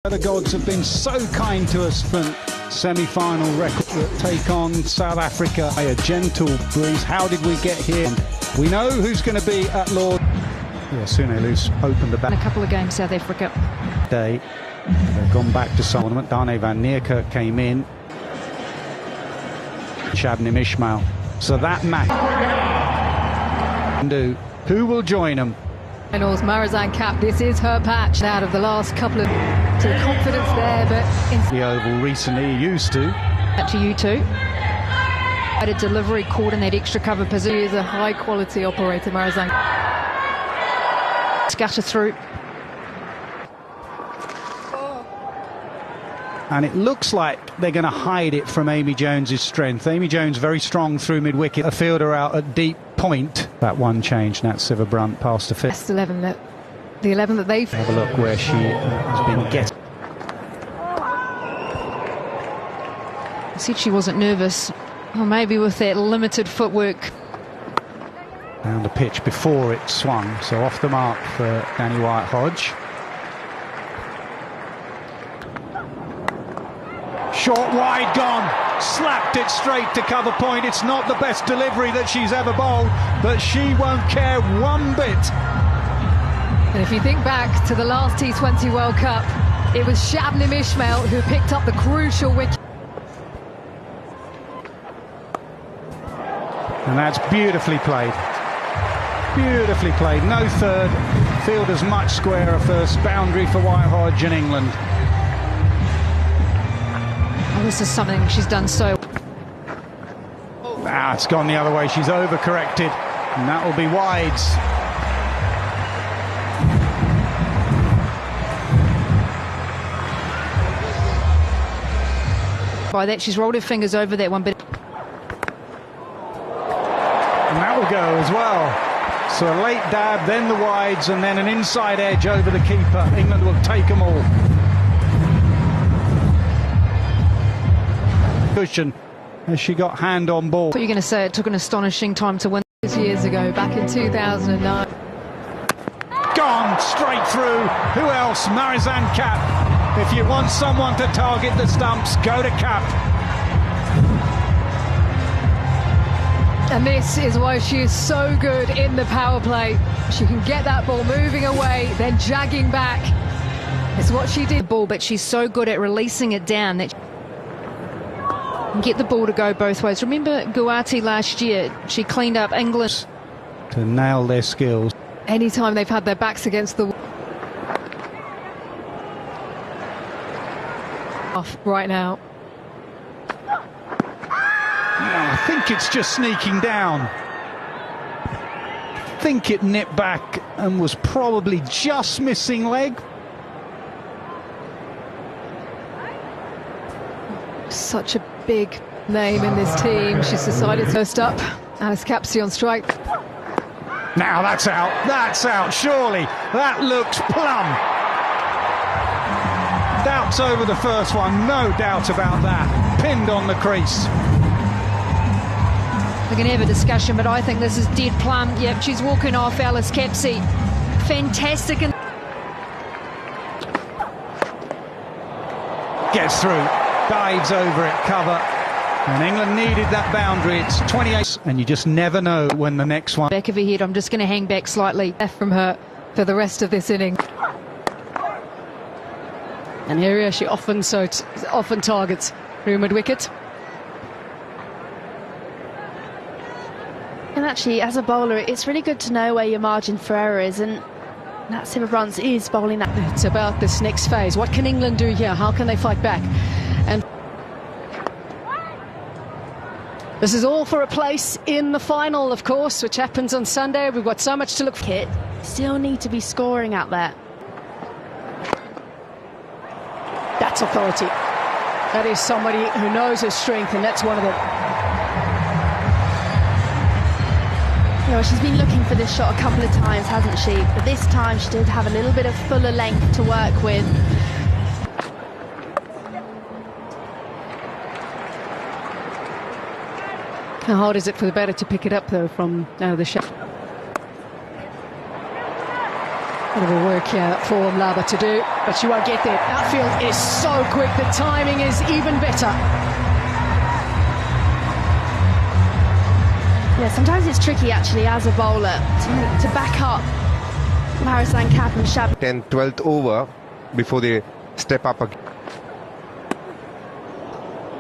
The gods have been so kind to us for semi-final record that take on South Africa. A gentle breeze. How did we get here? We know who's going to be at Lord. Yeah, Sunelus opened the back. A couple of games South Africa. They've gone back to tournament. Dane van Niekerk came in. Shabnim Ismail. So that match. Who will join them? Finals, Marizanne Kapp, this is her patch out of the last couple of... So the confidence there, but... The Oval recently used to. To you two. Had a delivery caught in that extra cover position. He is a high-quality operator, Marizanne. Scatter through. And it looks like they're going to hide it from Amy Jones's strength. Amy Jones very strong through mid-wicket. A fielder out at deep point. That one change, Nat Siverbrandt past the fifth. Best 11 that... The 11 that they've... Have a look where she has been getting. I said she wasn't nervous. Or maybe with that limited footwork. Down the pitch before it swung. So off the mark for Danny White-Hodge. Short wide gone, slapped it straight to cover point. It's not the best delivery that she's ever bowled, but she won't care one bit. And if you think back to the last T20 World Cup, it was Shabnim Ismail who picked up the crucial wicket. And that's beautifully played. Beautifully played. No third. Fielders much squarer first. Boundary for White-Hodge and England. This is something she's done so. Ah, it's gone the other way. She's overcorrected, and that will be wides. By that, she's rolled her fingers over that one bit. And that will go as well. So a late dab, then the wides, and then an inside edge over the keeper. England will take them all. Cushion as she got hand on ball. What are you going to say? It took an astonishing time to win years ago, back in 2009. Gone straight through. Who else? Marizanne Kapp. If you want someone to target the stumps, go to Kapp. And this is why she is so good in the power play. She can get that ball moving away, then jagging back. It's what she did. Ball, but she's so good at releasing it down that. Get the ball to go both ways. Remember Guwahati last year? She cleaned up England. To nail their skills. Anytime they've had their backs against the wall. Off right now. I think it's just sneaking down. I think it nipped back and was probably just missing leg. Such a big name in this team. She's decided first up. Alice Capsey on strike. Now that's out. That's out. Surely that looks plumb. Doubts over the first one. No doubt about that. Pinned on the crease. We can have a discussion, but I think this is dead plumb. Yep, she's walking off Alice Capsey. Fantastic. And gets through. Dives over it, cover, and England needed that boundary. It's 28, and you just never know when the next one. Back of her head, I'm just going to hang back slightly from her for the rest of this inning. An area she often targets through mid-wicket. And actually, as a bowler, it's really good to know where your margin for error is, and Nat Siverbrandt is bowling that. It's about this next phase. What can England do here? How can they fight back? And this is all for a place in the final, of course, which happens on Sunday. We've got so much to look for. Still need to be scoring out there. That's authority. That is somebody who knows her strength, and that's one of them. You know, she's been looking for this shot a couple of times, hasn't she? But this time she did have a little bit of fuller length to work with. How hard is it for the batter to pick it up, though, from the shot? Bit of a work here for Mlaba to do. but she won't get there. Outfield is so quick, the timing is even better. Yeah, sometimes it's tricky actually as a bowler to back up Marisan Cap and Shab. 10th, 12th over before they step up again.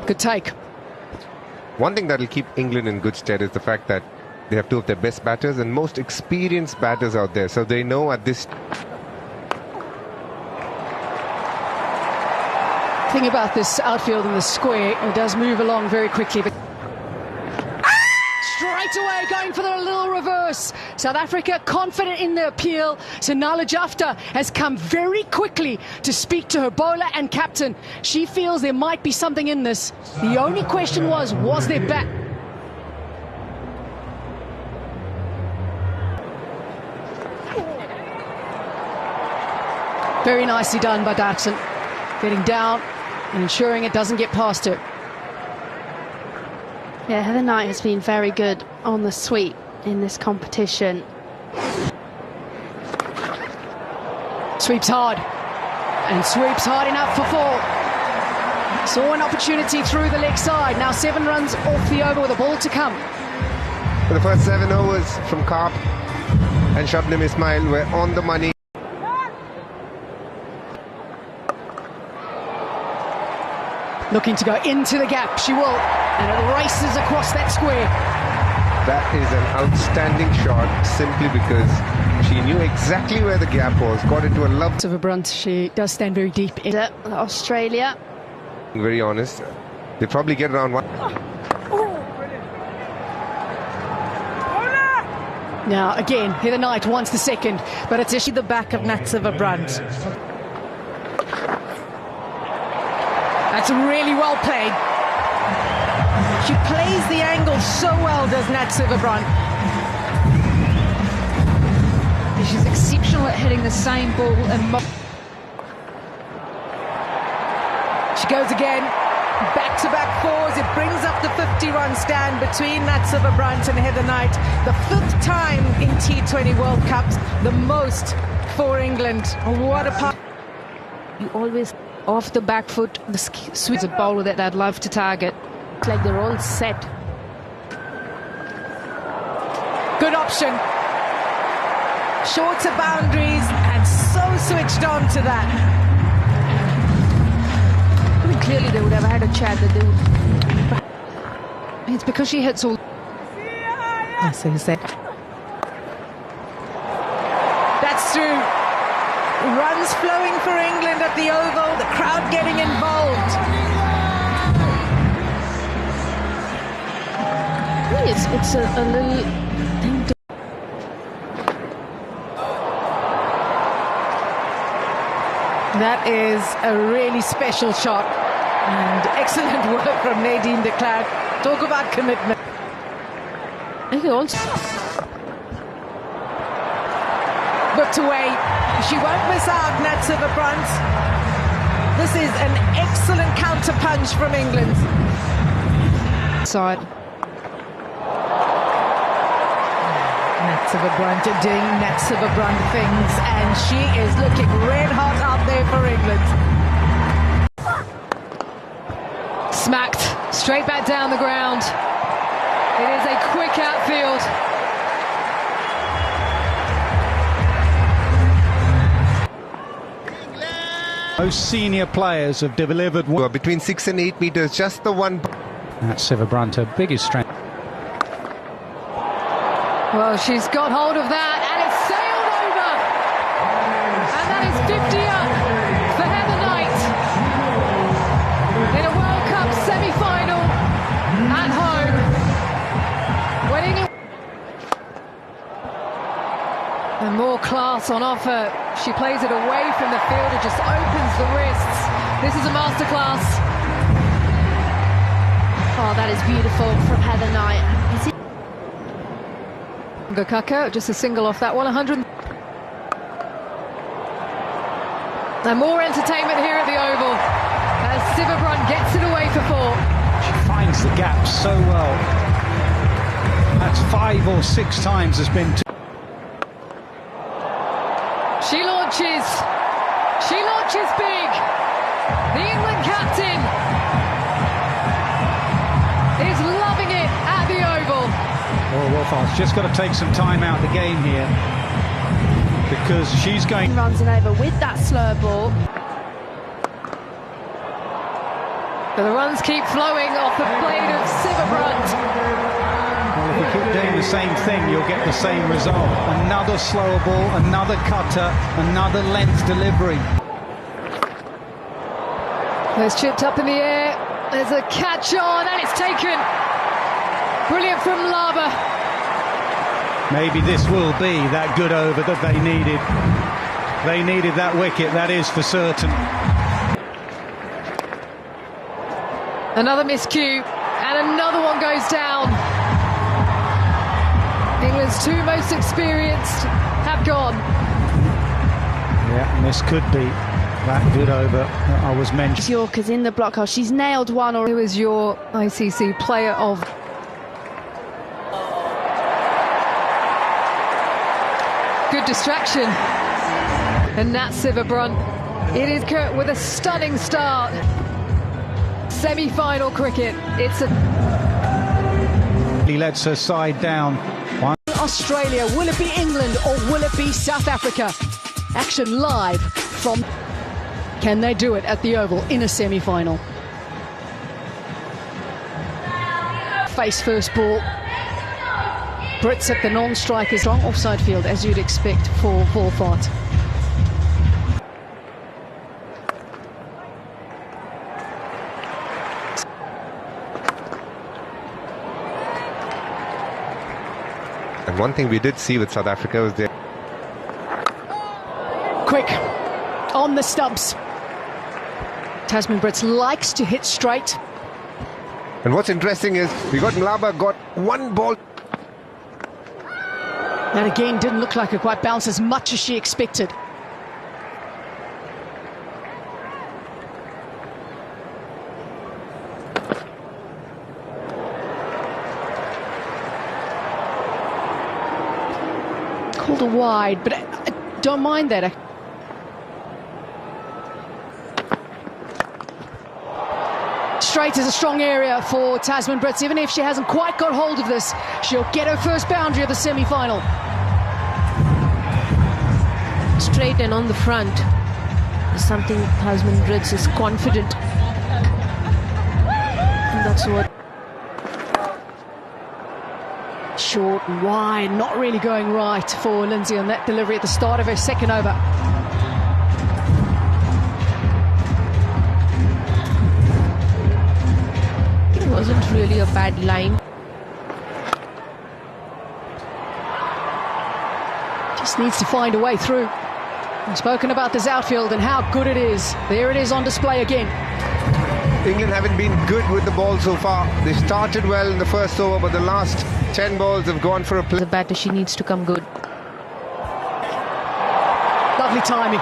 Good take. One thing that will keep England in good stead is the fact that they have two of their best batters and most experienced batters out there. So they know at this... Thing about this outfield in the square, it does move along very quickly. But straight away going for the little reverse. South Africa confident in the appeal. So Nala Jafta has come very quickly to speak to her bowler and captain. She feels there might be something in this. The only question was there bat? Very nicely done by Datsun. Getting down and ensuring it doesn't get past her. Yeah, Heather Knight has been very good on the sweep in this competition. Sweeps hard. And sweeps hard enough for 4. Saw an opportunity through the leg side. Now 7 runs off the over with a ball to come. For the first 7 overs from Karp and Shabnim Ismail were on the money. Looking to go into the gap, she will, and it races across that square. That is an outstanding shot, simply because she knew exactly where the gap was, got into a love... Of a brunt, she does stand very deep in Australia. Very honest, they probably get around 1. Now, again, Heather Knight wants the second, but it's actually the back of Natsiva Brunt. That's really well played. She plays the angle so well, does Natsiva Brunt. She's exceptional at hitting the same ball and she goes again. Back-to-back 4s. It brings up the 50-run stand between Natsiva Brunt and Heather Knight. The 5th time in T20 World Cups, the most for England. What a part. you always off the back foot, the sweet bowler that I'd love to target. It's like they're all set. Good option. Shorter boundaries and so switched on to that. I mean, clearly they would have had a chat that they would. It's because she hits all. That's what he said. That's true. Runs flowing for England at the Oval. The crowd getting involved. It's a little thing to. That is a really special shot and excellent work from Nadine de Klerk. Talk about commitment. I think also Booked away. She won't miss out, Natsiva Brunt. This is an excellent counter punch from England. side. Natsiva Brunt doing Natsiva Brunt things, and she is looking red hot out there for England. Smacked straight back down the ground. It is a quick outfield. Most senior players have delivered one. Between 6 and 8 meters, just the one. That's Siva Brunt, her biggest strength. Well, she's got hold of that, and it's sailed over. And that is 50 up for Heather Knight in a World Cup semi-final at home. When England... And more class on offer. She plays it away from the field. It just opens the wrists. This is a masterclass. Oh, that is beautiful from Heather Knight. Gokaka, just a single off that one, 100. And more entertainment here at the Oval as Siva Brunt gets it away for 4. She finds the gap so well. That's 5 or 6 times has been. She launches, She launches big. The England captain is loving it at the Oval. Laura Wolfarth's just got to take some time out of the game here because she's going... Runs it over with that slow ball. So the runs keep flowing off the blade of Sivabrunt. Well, if you keep doing the same thing, you'll get the same result. Another slower ball, another cutter, another length delivery. There's chipped up in the air. There's a catch on, and it's taken. Brilliant from Laba. Maybe this will be that good over that they needed. They needed that wicket, that is for certain. Another miscue, and another one goes down. England's two most experienced have gone. Yeah, and this could be that good over that I was mentioning. Yorker's in the block house. She's nailed one. Who is your ICC player of... Good distraction. And Nat Sivabrunt. It is Kurt with a stunning start. Semi-final cricket. It's a... He lets her side down. Australia, will it be England or will it be South Africa? Action live from... Can they do it at the Oval in a semi-final? Face first ball. Brits at the non-strikers, long offside field as you'd expect for Wolfarth. And one thing we did see with South Africa was their... Quick, on the stumps. Tasman Brits likes to hit straight. And what's interesting is we got Mlaba got one ball. That again didn't look like it quite bounced as much as she expected. Called a wide, but I don't mind that. Straight is a strong area for Tasman Brits. Even if she hasn't quite got hold of this, she'll get her first boundary of the semi-final. Straight and on the front is something Tasman Brits is confident. And that's what... Short and wide, not really going right for Lindsay on that delivery at the start of her second over. Wasn't really a bad line. Just needs to find a way through. We've spoken about this outfield and how good it is. There it is on display again. England haven't been good with the ball so far. They started well in the first over, but the last 10 balls have gone for a play. The batter, she needs to come good. Lovely timing.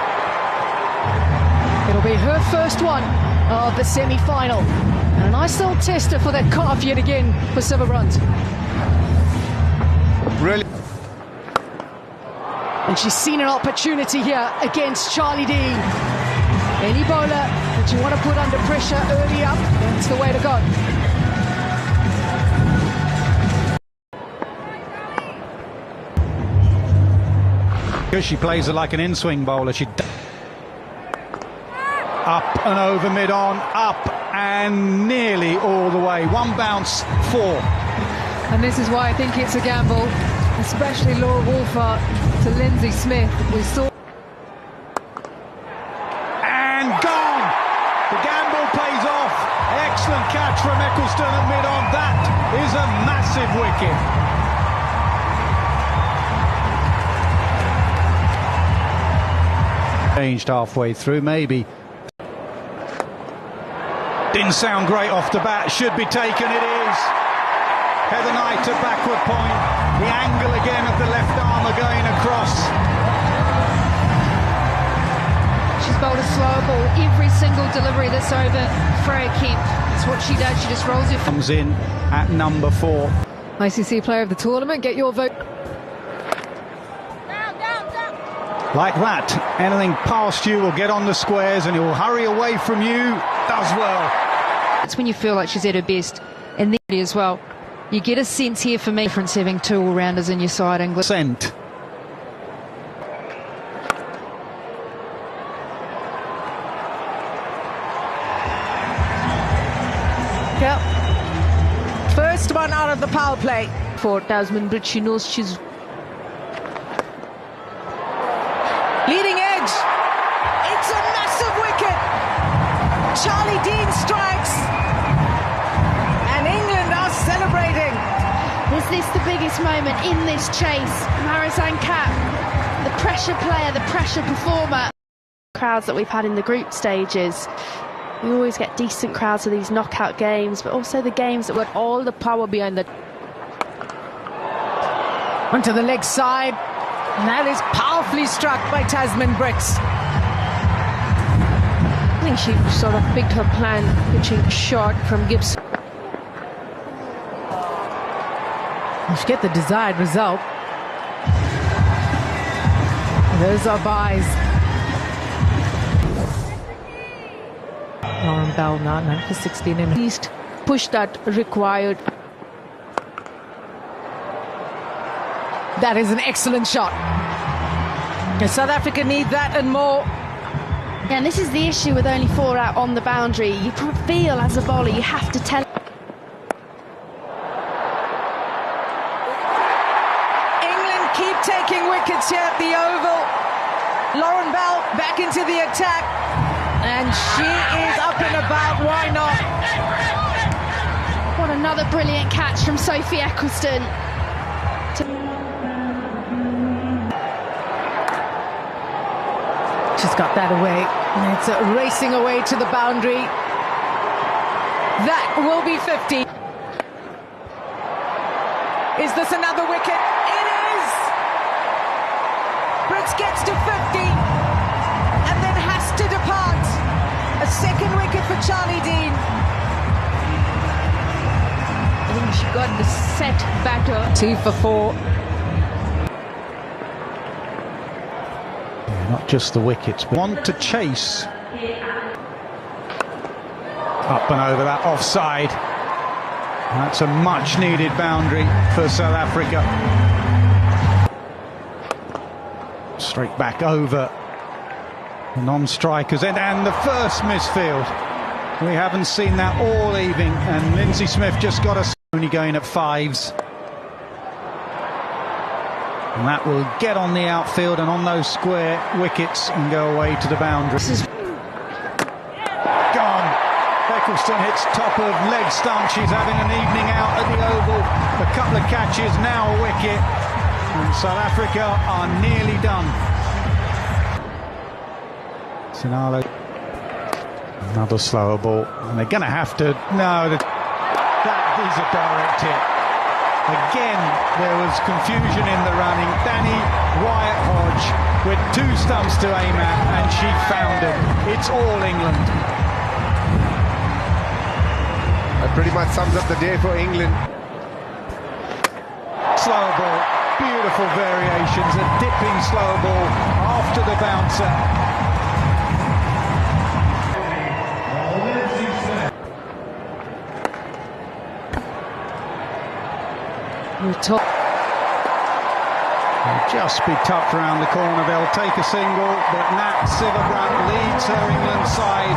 It'll be her first one of the semi-final. And a nice little tester for that calf yet again for Sivabrunt. Really. And she's seen an opportunity here against Charlie Dean. Any bowler that you want to put under pressure early up, that's the way to go. Because she plays her like an in-swing bowler. She up and over mid-on, up and nearly all the way. One bounce, 4. And this is why I think it's a gamble, especially Laura Wolfarth to Lindsay Smith. We saw... And gone! The gamble pays off. Excellent catch from Eccleston at mid-on. That is a massive wicket. Changed halfway through, maybe. Didn't sound great off the bat, should be taken, it is. Heather Knight to backward point. The angle again of the left armour going across. She's bowled a slow ball every single delivery this over. Freya Kemp, that's what she does, she just rolls her... Comes in at number 4. ICC player of the tournament, get your vote. Like that, anything past you will get on the squares and it will hurry away from you. Does well. That's when you feel like she's at her best. And then as well, you get a sense here for me, difference having two all-rounders in your side, England. Sent. Yep. First one out of the power play. For Tasman Bridge, she knows she's Leading edge. It's a massive wicket. Charlie Dean strikes. And England are celebrating. Is this the biggest moment in this chase? Marizanne Kapp, the pressure player, the pressure performer. Crowds that we've had in the group stages. We always get decent crowds of these knockout games, but also the games that got all the power behind the... Onto the leg side. And that is powerfully struck by Tasman Brits. I think she sort of picked her plan, pitching short from Gibson. She get the desired result. Those are buys. Lauren Bell now 9 for 16 in. At least push that required. That is an excellent shot. South Africa need that and more. Yeah, and this is the issue with only 4 out on the boundary. You feel as a bowler you have to tell. England keep taking wickets here at the Oval. Lauren Bell back into the attack. And she is up and about. Why not? What another brilliant catch from Sophie Eccleston. She's got that away. And it's racing away to the boundary. That will be 50. Is this another wicket? It is! Brits gets to 50 and then has to depart. A second wicket for Charlie Dean. I think she got the set batter. 2 for 4. Not just the wickets, but want to chase. Up and over that offside. That's a much needed boundary for South Africa. Straight back over the non-strikers and the first misfield. We haven't seen that all evening, and Lindsay Smith just got us only going at 5s. And that will get on the outfield and on those square wickets and go away to the boundary. This is gone. Eccleston hits top of leg stump. She's having an evening out at the Oval. A couple of catches, now a wicket. And South Africa are nearly done. Sinalo. Another slower ball. And they're going to have to... No, that is a direct hit. Again, there was confusion in the running. Danny Wyatt-Hodge with 2 stumps to aim at, and she found it. It's all England. That pretty much sums up the day for England. Slower ball, beautiful variations, a dipping slower ball after the bouncer. Top. They'll just be tucked around the corner. They'll take a single, but Nat Silverbrand leads her England side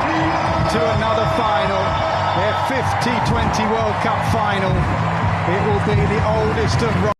to another final. Their 5th T20 World Cup final. It will be the oldest of